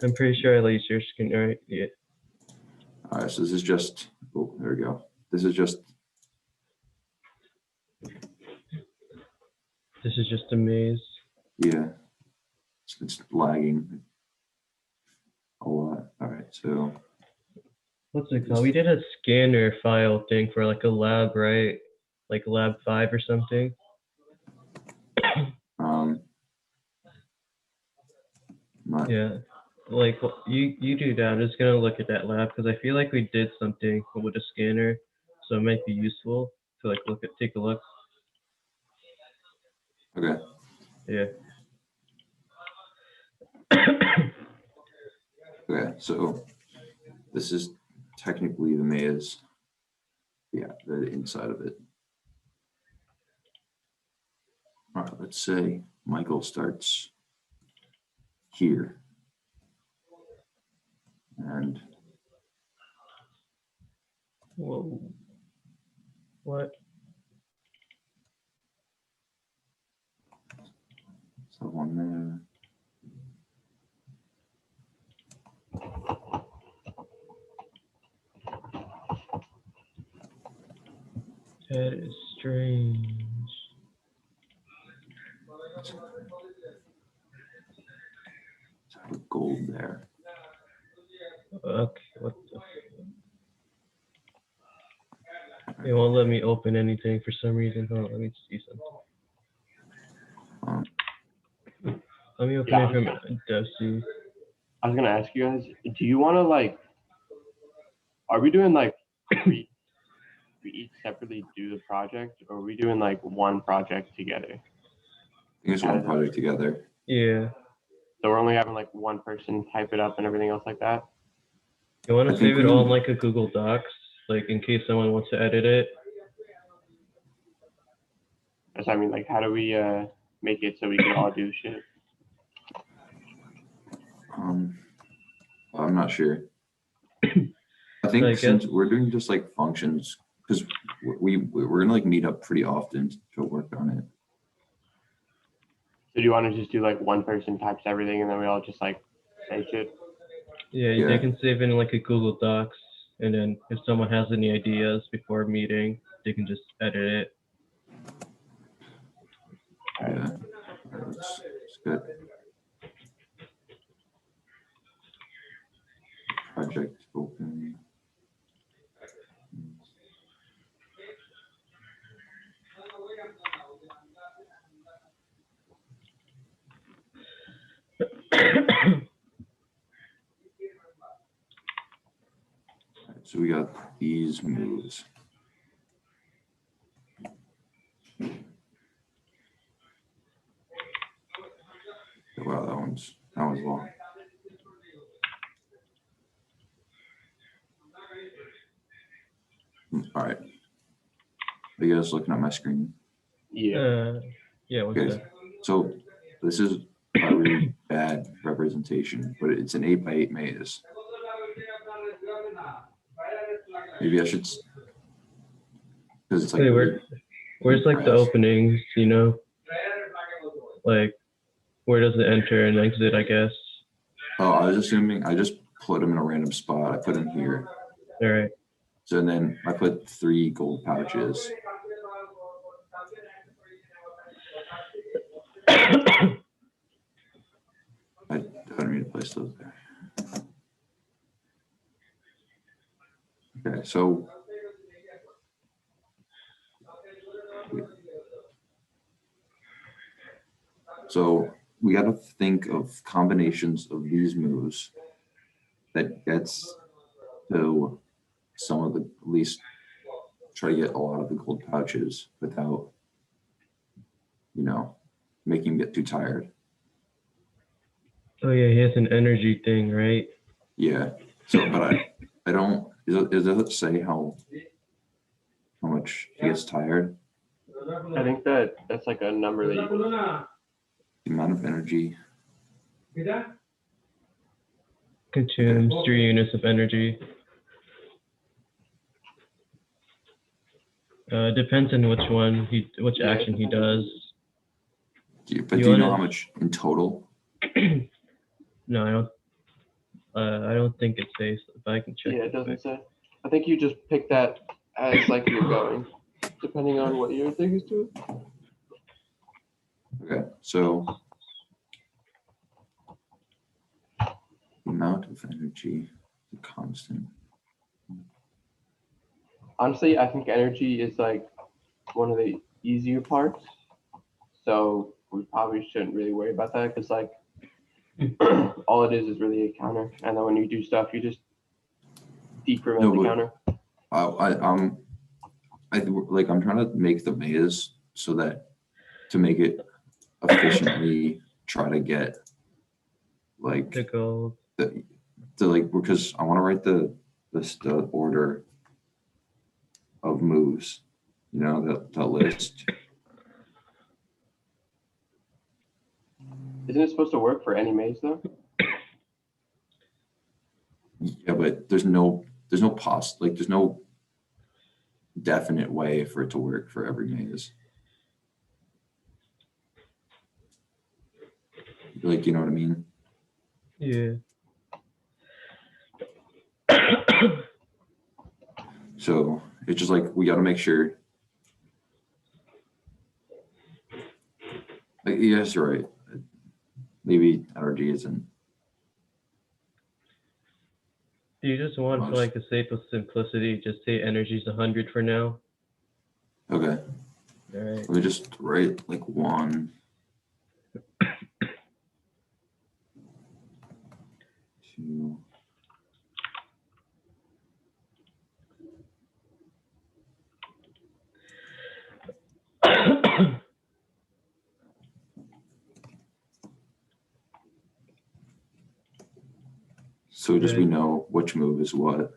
I'm pretty sure I laid your screen, right? Yeah. All right, so this is just, oh, there we go. This is just, This is just a maze. yeah, it's lagging a lot. All right, so. What's it called? We did a scanner file thing for like a lab, right? Like lab 5 or something. Yeah, like you do that. I'm just gonna look at that lab because I feel like we did something with a scanner, so it might be useful to like take a look. Okay. Yeah. Okay, so this is technically the maze. Yeah, the inside of it. All right, let's say Michael starts here. And Whoa. What? so one there. That is strange. Let's have gold there. Okay, what the? It won't let me open anything for some reason. Hold on, let me see something. Let me open it from DevC. I was gonna ask you guys, do you want to like, are we doing like we each separately do the project, or are we doing like one project together? I think it's one project together. Yeah. So we're only having like one person type it up and everything else like that? You want to save it all in like a Google Docs, like in case someone wants to edit it? So I mean, like, how do we make it so we can all do shit? I'm not sure. I think since we're doing just like functions, because we're gonna like meet up pretty often to work on it. So do you want to just do like one person types everything and then we all just like say shit? Yeah, they can save it in like a Google Docs, and then if someone has any ideas before a meeting, they can just edit it. Yeah, that's good. Project open. So we got these moves. Wow, that one's long. All right. Are you guys looking at my screen? Yeah. Yeah. Okay. So this is a really bad representation, but it's an 8x8 maze. Maybe I should, because it's like. Hey, where's like the openings? You know, like where does it enter and exit? I guess. Oh, I was assuming I just put them in a random spot. I put them here. All right. So then I put 3 gold pouches. I don't need to place those there. Okay, so we got to think of combinations of these moves that gets to some of the, at least try to get a lot of the gold pouches without, you know, making him get too tired. Oh yeah, he has an energy thing, right? Yeah. So, but I don't. Does it say how much he gets tired? I think that's like a number that you can. The amount of energy. Consumes 3 units of energy. Depends on which action he does. Do you know how much in total? No, I don't. I don't think it says, but I can check. Yeah, it real quick. doesn't say. I think you just pick that as like you're going, depending on what your thing is doing. Okay, so the amount of energy is constant. Honestly, I think energy is like one of the easier parts. So we probably shouldn't really worry about that because like all it is really a counter. And then when you do stuff, you just decrement No, the but counter. I'm trying to make the maze so that to make it efficiently try to get like The gold. the like because I want to write the order of moves, you know, the list. Isn't it supposed to work for any maze though? Yeah, but there's no there's no definite way for it to work for every maze. Like, you know what I mean? Yeah. So it's just like we got to make sure. Like, yes, you're right. Maybe energy isn't. Do you just want for Most. like the sake of simplicity, just say energy's 100 for now? Okay. All right. Let me just write like 1, 2. So just we know which move is what.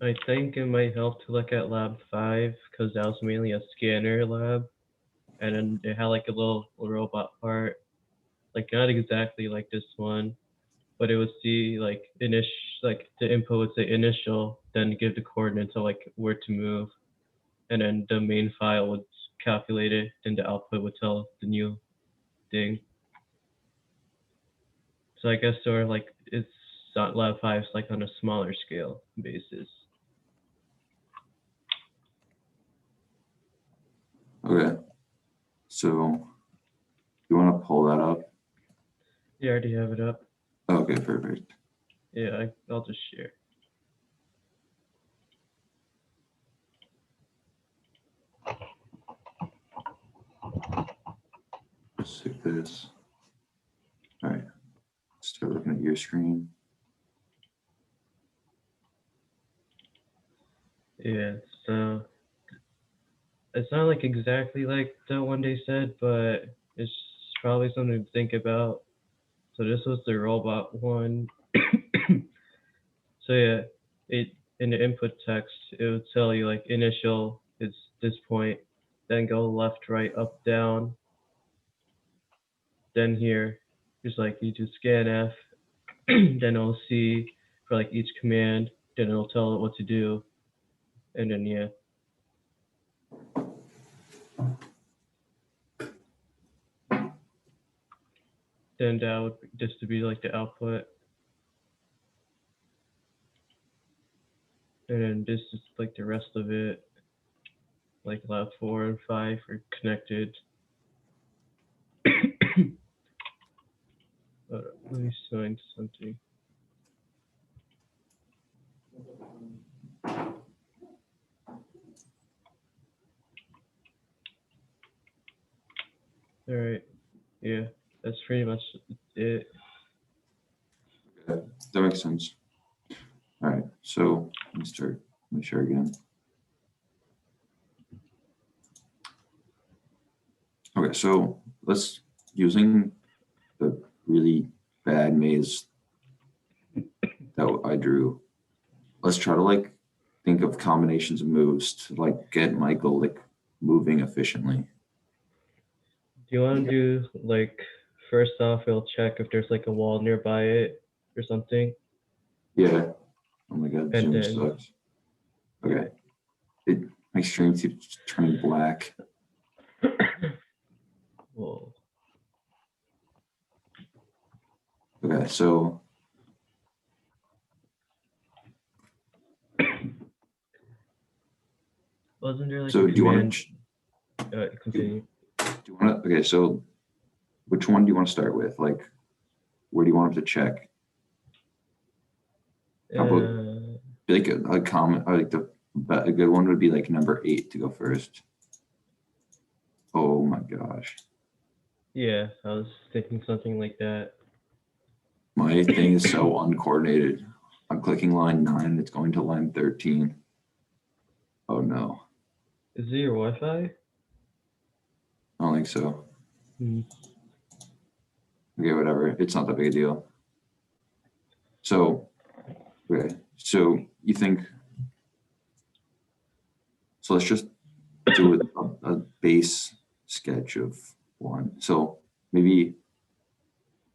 I think it might help to look at lab 5 because that was mainly a scanner lab, and then it had like a little robot part, like not exactly like this one, but it would see like like the input would say initial, then give the coordinates of like where to move, and then the main file would calculate it, and the output would tell the new thing. So I guess sort of like it's not lab 5 is like on a smaller scale basis. Okay. So you want to pull that up? You already have it up. Okay, perfect. Yeah, I'll just share. Save this. All right. Start looking at your screen. Yeah, so it's not like exactly like the one they said, but it's probably something to think about. So this was the robot one. So yeah, it in the input text it would tell you like initial is this point, then go left, right, up, down. Then here, just like you do scan F, then it'll see for like each command, then it'll tell it what to do, and then yeah. Then that would just to be like the output. And then this is like the rest of it. Like lab 4 and 5 are connected. Let me find something. All right. Yeah, that's pretty much it. Okay, that makes sense. All right, so let me start. Let me share again. Okay, so let's using the really bad maze that I drew. Let's try to like think of combinations of moves to like get Michael like moving efficiently. Do you want to do like first off, we'll check if there's like a wall nearby it or something. Yeah. Oh my god, And Zoom then sucks. Okay. My screen keeps turning black. Whoa. Okay, so Wasn't there like so a do you want command? to Continue. okay, so which one do you want to start with? Like, where do you want him to check? How about like a comment, or like a good one would be like number 8 to go first. Oh my gosh. Yeah, I was thinking something like that. My thing is so uncoordinated. I'm clicking line 9, it's going to line 13. Oh no, Is it your Wi-Fi? I don't think so. Hmm. Okay, whatever. It's not that big a deal. So, okay. So you think, so let's just do a base sketch of one. So maybe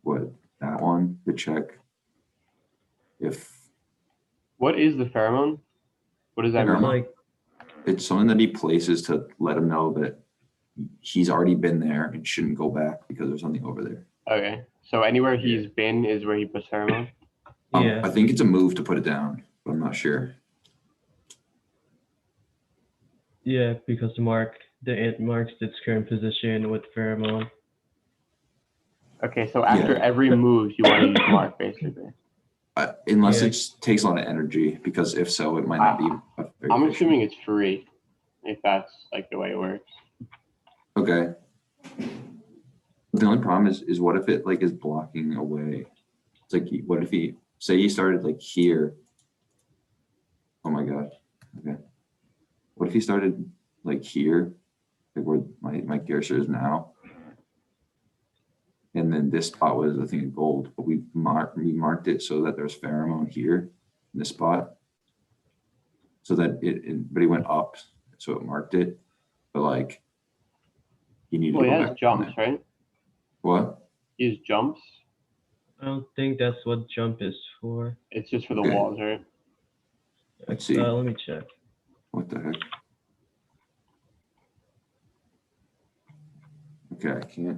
what, that one to check if What is the pheromone? What does that It's mean? Pheromone? like it's something that he places to let him know that he's already been there and shouldn't go back because there's something over there. Okay, so anywhere Yeah. he's been is where he puts pheromone. yeah, I think it's a move to put it down, but I'm not sure. yeah, because the ant marks its current position with pheromone. Okay, so after Yeah. every move, you want to use mark, basically. Unless Yeah. it takes a lot of energy, because if so, it might not be very I'm efficient. assuming it's free, if that's like the way it works. Okay. The only problem is what if it like is blocking away? It's like, what if he, say he started like here? Oh my God. Okay. What if he started like here, like where my cursor is now? And then this spot was a thing of gold, but we marked it so that there's pheromone here in this spot. So that but he went up, so it marked it. But like, you need Well, to he go has back. jumps, right? What? He has jumps. I don't think that's what jump is for. It's just for the Okay. walls, right? Let's see. Let me check. What the heck? Okay,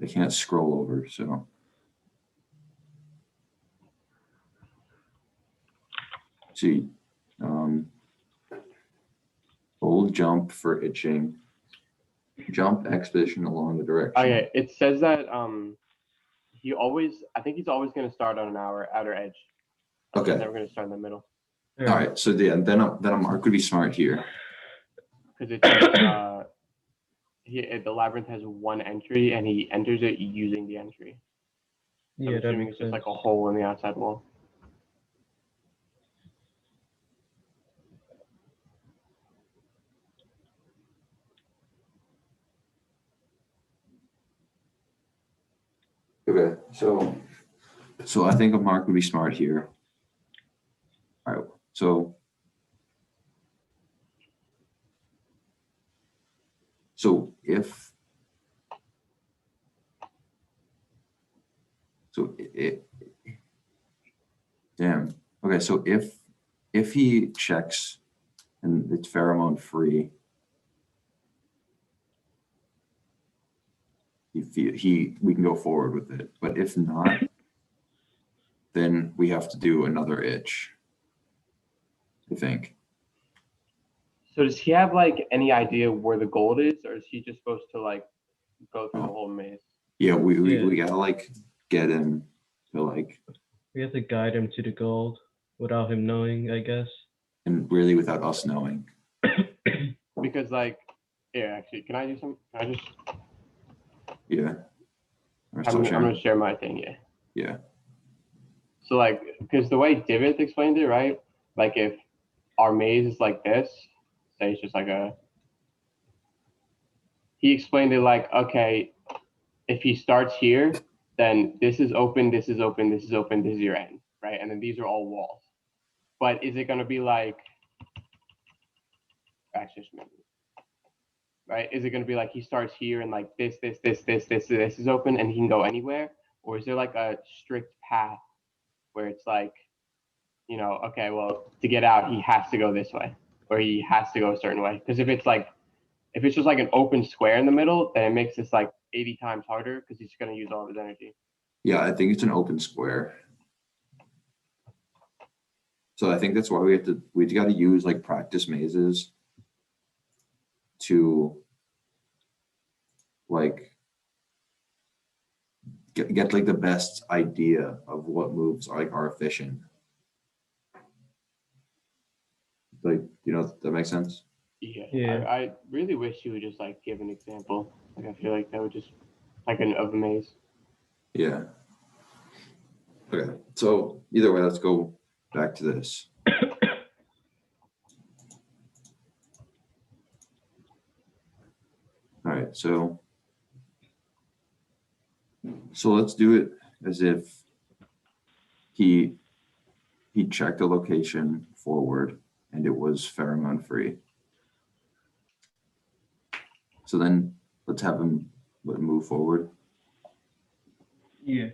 I can't scroll over, so. See, hold jump for itching, jump X position along the direction. Okay, it says that I think he's always going to start on an outer edge. Like, Okay. He's never going to start in the middle. All right, so then a mark would be smart here. Because it says the labyrinth has one entry, and he enters it using the entry. So Yeah, I'm that assuming makes it's just sense. like a hole in the outside wall. Okay, so I think a mark would be smart here. All right, so if damn. Okay, so if he checks and it's pheromone free, we can go forward with it. But if not, then we have to do another itch, I think. So does he have like any idea where the gold is, or is he just supposed to like go through the Oh. whole maze? Yeah, Yeah. we gotta like get him to like, We have to guide him to the gold without him knowing, I guess. and really without us knowing. Because like, yeah, actually, can I do some? Can I just? Yeah. We're I'm still sharing. gonna share my thing. Yeah. Yeah. So like, because the way Divot explained it, right? Like if our maze is like this, say it's just like he explained it like, okay, if he starts here, then this is open, this is open, this is open, this is your end, right? And then these are all walls. But is it gonna be like, actually, right? Is it gonna be like he starts here and like this is open and he can go anywhere? Or is there like a strict path where it's like, okay, well, to get out, he has to go this way, or he has to go a certain way? Because if it's just like an open square in the middle, then it makes this like 80 times harder because he's going to use all of his energy. Yeah, I think it's an open square. So I think that's why we got to use like practice mazes to like get like the best idea of what moves are efficient. Like, that makes sense? Yeah. Yeah. I really wish you would just like give an example. Like I feel like that would just like of a maze. Yeah. Okay. So either way, let's go back to this. All right. So let's do it as if he checked a location forward and it was pheromone free. So then let's have him move forward. Yeah.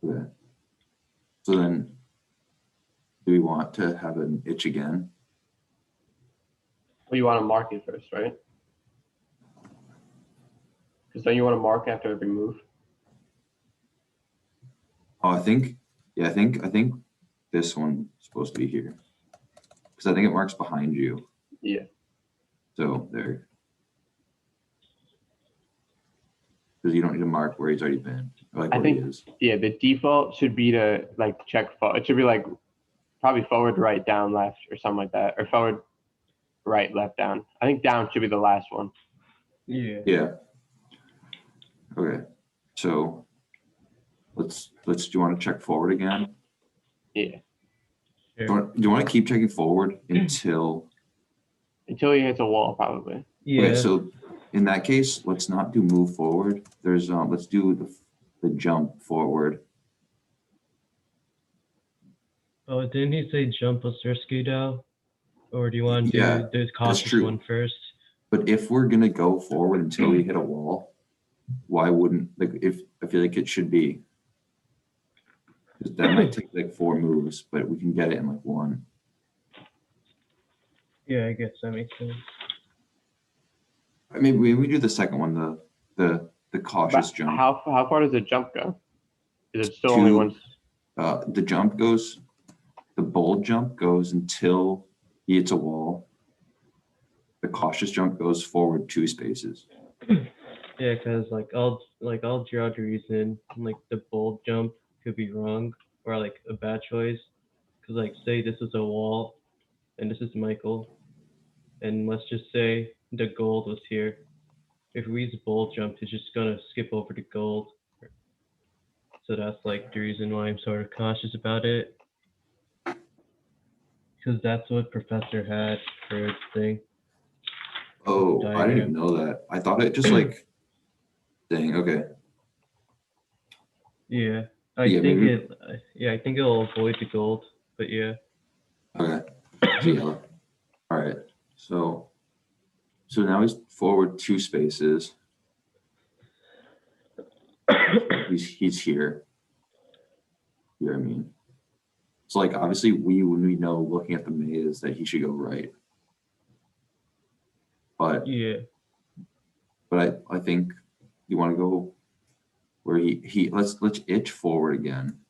Okay. So then do we want to have an itch again? Well, you want to mark it first, right? Because don't you want to mark after every move? Oh, I think this one's supposed to be here. Because I think it marks behind you. Yeah. So there. Because you don't need to mark where he's already been, or like I where he think- is. Yeah, the default should be to like check forward. It should be like probably forward, right, down, left, or something like that, or forward, right, left, down. I think down should be the last one. Yeah. Yeah. Okay. So let's do you want to check forward again? Yeah, Sure. Do you want to keep checking forward until until he hits a wall, probably. Yeah. okay, so in that case, let's not do move forward. There's let's do the jump forward. Oh, didn't he say jump was risky though? Or do you want to Yeah, do the cautious true. one first? But if we're gonna go forward until we hit a wall, why wouldn't like if I feel like it should be 'cause that might take like 4 moves, but we can get it in like 1. Yeah, I guess that makes sense. I mean, we do the second one, the cautious But jump. how far does the jump go? Is it still Two. only one? The jump goes, the bold jump goes until he hits a wall. The cautious jump goes forward 2 spaces. Yeah, because like I'll draw the reason like the bold jump could be wrong or like a bad choice. Because like say this is a wall and this is Michael, and let's just say the gold was here. If we use bold jump, it's just gonna skip over the gold. So that's like the reason why I'm sort of cautious about it. Because that's what Professor had for his thing. Oh, I didn't even Diagram. know that. I thought it just like, dang, okay. Yeah, I Yeah, think maybe- I think it'll avoid the gold, but yeah. Okay. So yellow. All right. So now he's forward 2 spaces. He's here. You know what I mean? So like obviously when we know looking at the maze that he should go right. But Yeah. I think you want to go where he let's itch forward again.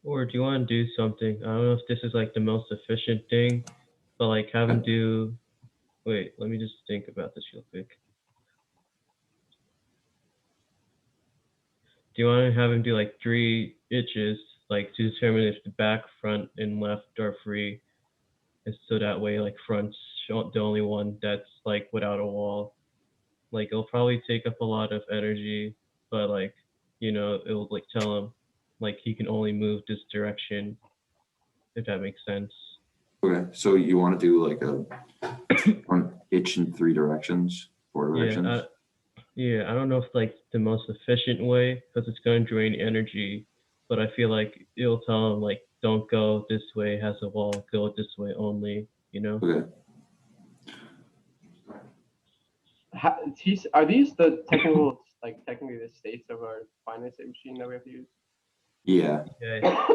Or do you want to do something? I don't know if this is like the most efficient thing, but like have him do. Wait, let me just think about this real quick. Do you want to have him do like 3 itches, like to determine if the back, front, and left are free, and so that way like front's the only one that's like without a wall. Like it'll probably take up a lot of energy, but like it'll like tell him like he can only move this direction, if that makes sense. Okay. So you want to do like an itch in 3 directions, 4 directions? Yeah, I don't know if like the most efficient way because it's going to drain energy, but I feel like it'll tell him like don't go this way, has a wall, go this way only, Okay. Are these the technically the states of our finite state machine that we have to use? Yeah. Yeah,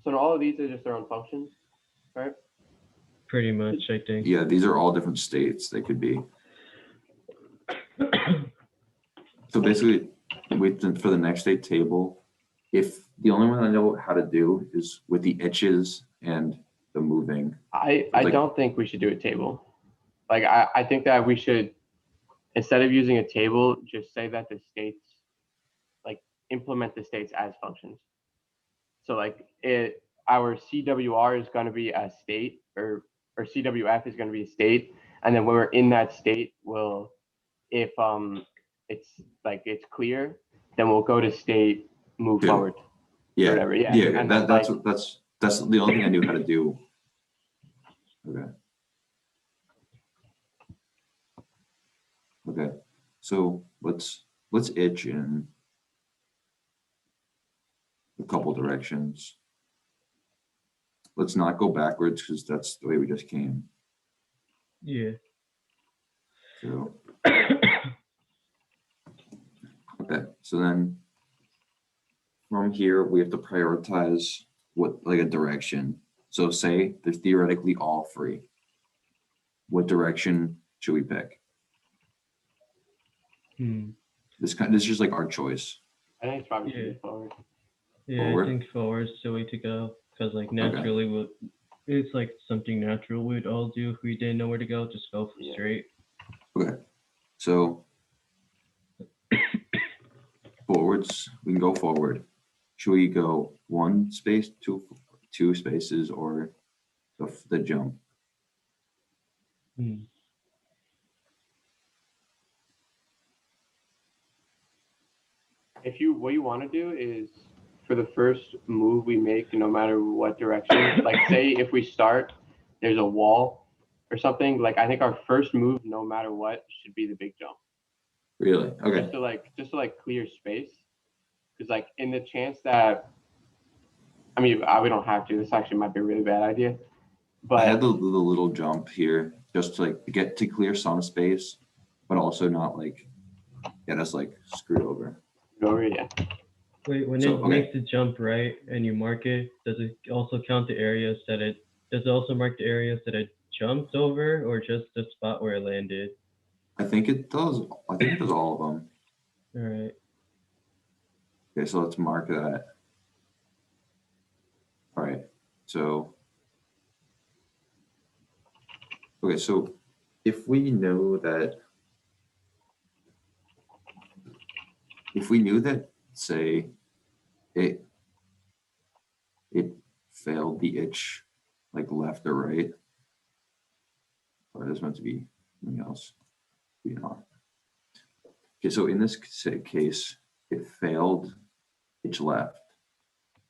So all of these are just their own functions, right? pretty much, I think. Yeah, these are all different states they could be. So basically, for the next day table, if the only one I know how to do is with the itches and the moving. I Like- don't think we should do a table. Like I think that we should, instead of using a table, just say that the states, like, implement the states as functions. So like our CWR is going to be a state, or CWF is going to be a state, and then when we're in that state, if it's clear, then we'll go to state, move Yeah. forward. Yeah, Whatever, yeah. yeah. And That's then, that's the only thing I knew how to do. Okay. Okay. So let's itch in a couple directions. Let's not go backwards because that's the way we just came. Yeah. So okay. So then from here we have to prioritize like a direction. So say they're theoretically all free. What direction should we pick? This is just like our choice. I think it's probably Yeah. should be forward. Yeah, Forward? I think forward's the way to go because like naturally, it's like something natural we'd all do if we didn't know where to go. Just go Yeah. straight. Okay. So forwards, we can go forward. Should we go one space, two spaces, or the jump? Hmm. What you want to do is, for the first move we make, no matter what direction, like say if we start, there's a wall or something, like I think our first move, no matter what, should be the big jump. Really? Okay. Just to clear space. Because like in the chance that, I mean, we don't have to, this actually might be a really bad idea. I had But the little jump here just to like get to clear some space, but also not like get us like screwed over. yeah. Wait, when So, it okay. makes the jump right and you mark it, does it also count the areas that it does it also mark the areas that it jumped over or just the spot where it landed? I think it does. I think it does all of them. All right. Okay, so let's mark that. All right. So okay, so if we knew that say it failed the itch like left or right, or this meant to be something else. Be not. Okay, so in this case, it failed itch left.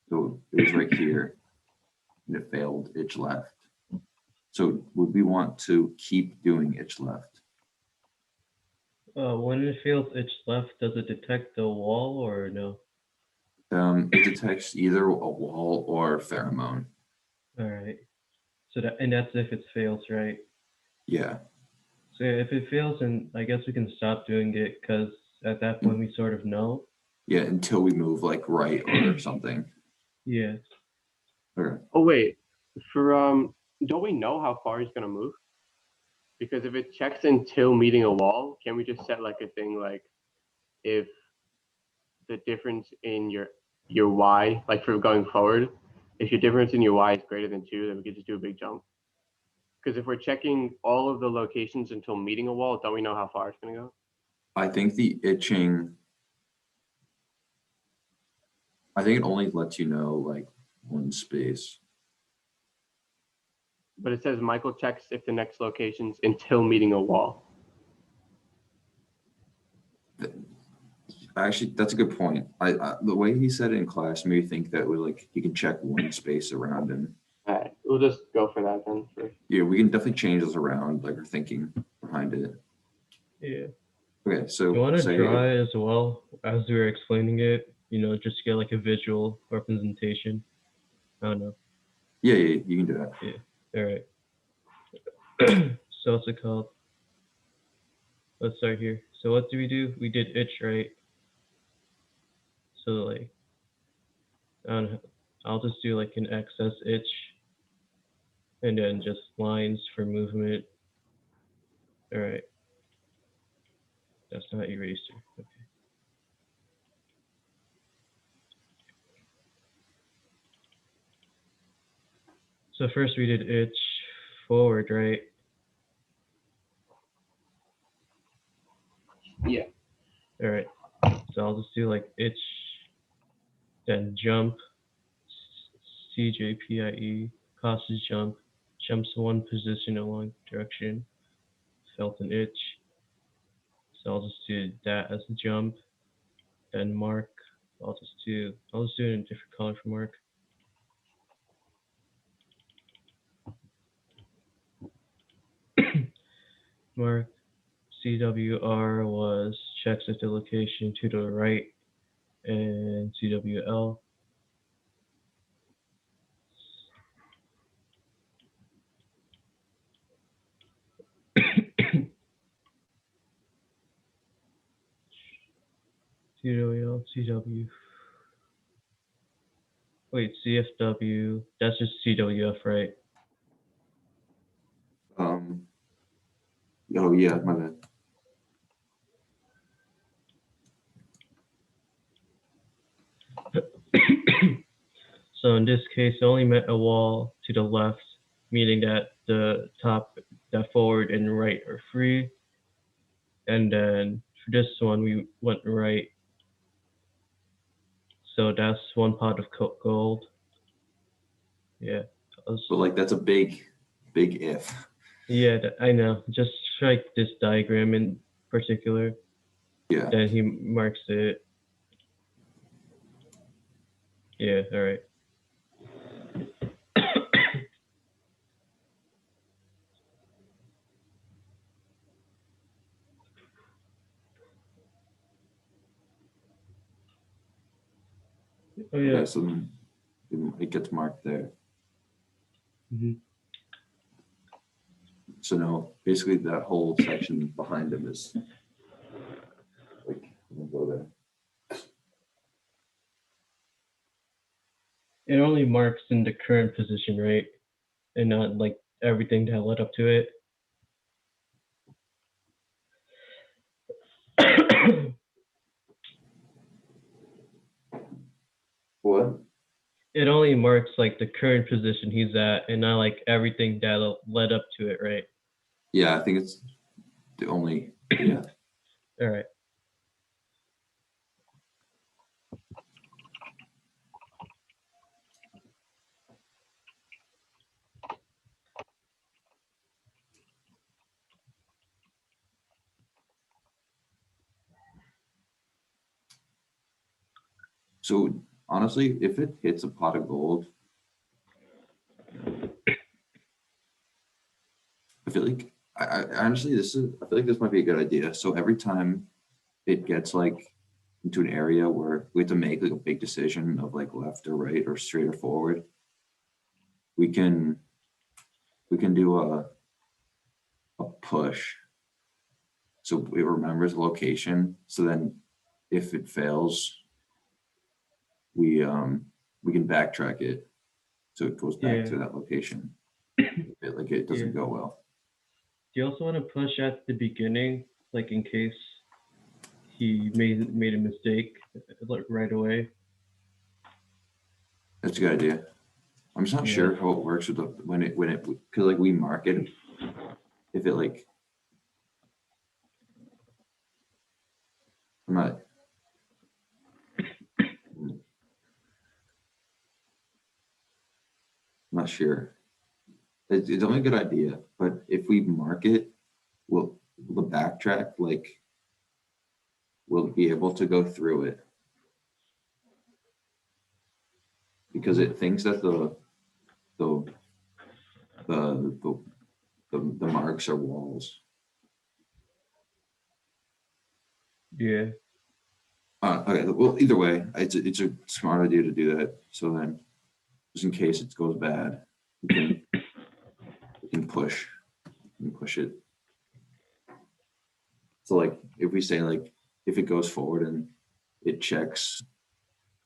So it was right here, and it failed itch left. So would we want to keep doing itch left? When it feels itch left, does it detect the wall or no? It detects either a wall or pheromone. All right. So that's if it fails, right? Yeah. So if it fails, then I guess we can stop doing it because at that point we sort of know. Yeah, until we move like right or something. Yeah. Okay. Oh wait, for don't we know how far he's gonna move? Because if it checks until meeting a wall, can we just set like a thing like, if the difference in your y, like for going forward, if your difference in your y is greater than 2, then we could just do a big jump. Because if we're checking all of the locations until meeting a wall, don't we know how far it's gonna go? I think the itching, I think it only lets you know like one space. But it says Michael checks if the next location's until meeting a wall. Actually, that's a good point. The way he said it in class made me think that we like he can check one space around him. All right, we'll just go for that then. Yeah, we can definitely change this around, like our thinking behind it. Yeah. Okay, so You want to say draw it as well as we were explaining it, just to get like a visual representation. I don't know. yeah, you can do that. All right. So what's it called? Let's start here. So what do? We did itch, right? So like, I don't know. I'll just do like an excess itch, and then just lines for movement. All right. That's not eraser. Okay. So first we did itch forward, right? Yeah. All right. So I'll just do like itch, then jump, CJPIE, causes jump, jumps one position along direction, felt an itch. So I'll just do that as a jump, then mark. I'll just do it in a different color for mark. Mark CWR was checks if the location to the right, and CWL. CWL, CW. Wait, CFW. That's just CWF, right? Oh yeah, my bad. So in this case, it only met a wall to the left, meaning that the top, that forward and right are free. And then for this one, we went right. So that's one pot of gold. Yeah. But like that's a big if. Yeah, I know. Just like this diagram in particular. Yeah. Then he marks it. Yeah, all right. Oh yeah. Okay, so then it gets marked there. Mhm. So now basically that whole section behind him is like, I'm gonna go there. It only marks in the current position, right? And not like everything that led up to it. What? It only marks like the current position he's at and not like everything that led up to it, right? Yeah, I think it's the only, yeah. All right. So honestly, if it hits a pot of gold, I feel like I honestly I feel like this might be a good idea. So every time it gets like into an area where we have to make like a big decision of like left or right or straight or forward, we can do a push. So it remembers the location. So then if it fails, we can backtrack it. So it goes back Yeah. to that location. Like it doesn't Yeah. go well. Do you also want to push at the beginning, like in case he made a mistake, like right away? That's a good idea. I'm just not Yeah. sure how it works with the when it because like we mark it if it like I'm not sure. It's only a good idea, but if we mark it, will the backtrack like we'll be able to go through it because it thinks that the the the marks are walls. Yeah. Okay, well, either way, it's a smart idea to do that. So then, just in case it goes bad, we can push it. So like, if we say like, if it goes forward and it checks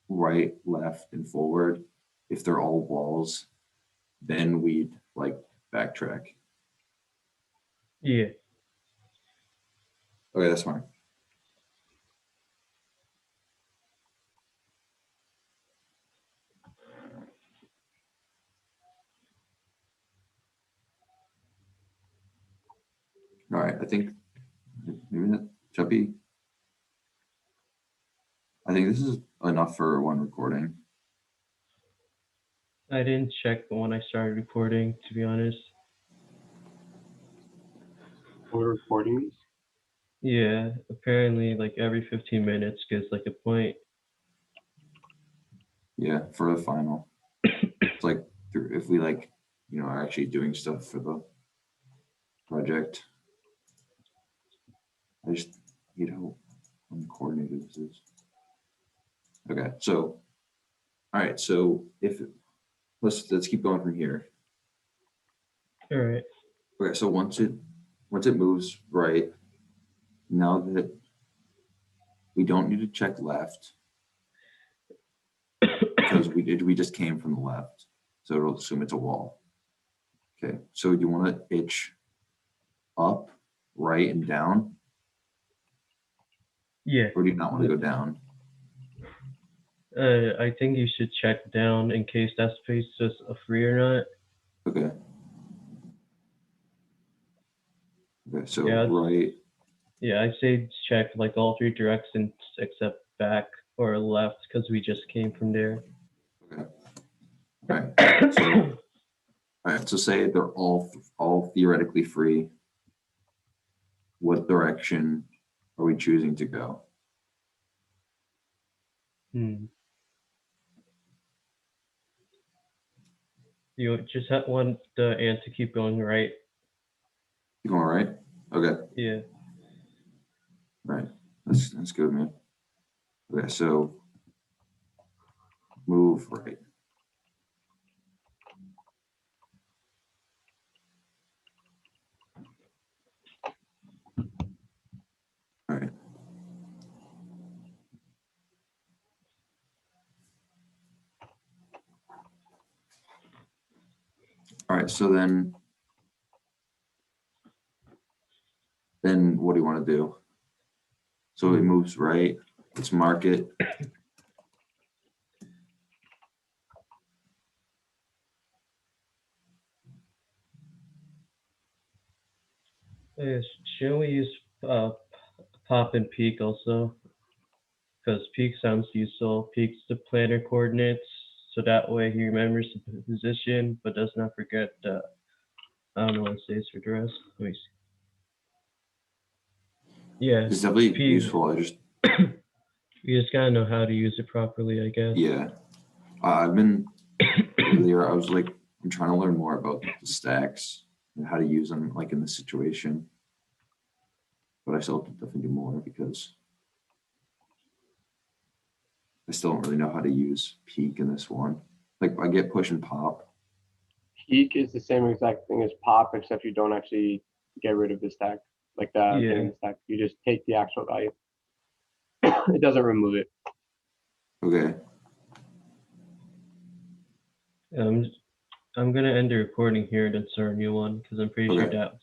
right, left, and forward, if they're all walls, then we'd like backtrack. Yeah. Okay, that's fine. All right, I think maybe that should be. I think this is enough for one recording. I didn't check when I started recording, to be honest. We're recording these. Yeah, apparently like every 15 minutes gets like a point. Yeah, for the final. It's like if we like, are actually doing stuff for the project. I just, uncoordinated this is. Okay, so, all right, so let's keep going from here. All right. Okay, so once it moves right, now that we don't need to check left because we just came from the left, so it'll assume it's a wall. Okay, so do you want to itch up, right, and down, Yeah. or do you not want to go down? I think you should check down in case that space is a free or not. Okay. Okay, so Yeah. right. Yeah, I'd say check like all three directions except back or left because we just came from there. Okay. All right. So, all right. So say they're all theoretically free. What direction are we choosing to go? You just want the ant to keep going right. You going right? Okay. Yeah. Right. That's good, man. Okay, so move right. All right. All right, so then what do you want to do? So it moves right. Let's mark it. Shouldn't we use pop and peek also? Because peek sounds useful. Peek's the planner coordinates, so that way he remembers the position but does not forget the. I don't know what it says for the rest. Let me see. Yeah, It's definitely peek. useful. I just You just gotta know how to use it properly, I guess. yeah. I've been earlier. I was like, I'm trying to learn more about the stacks and how to use them, like in this situation. But I still have to definitely do more because I still don't really know how to use peek in this one. Like I get push and pop. Peak is the same exact thing as pop, except you don't actually get rid of the stack, like the thing in the stack. You just take the actual value. It doesn't remove it. Okay. I'm gonna end the recording here and then start a new one because I'm pretty sure Okay. that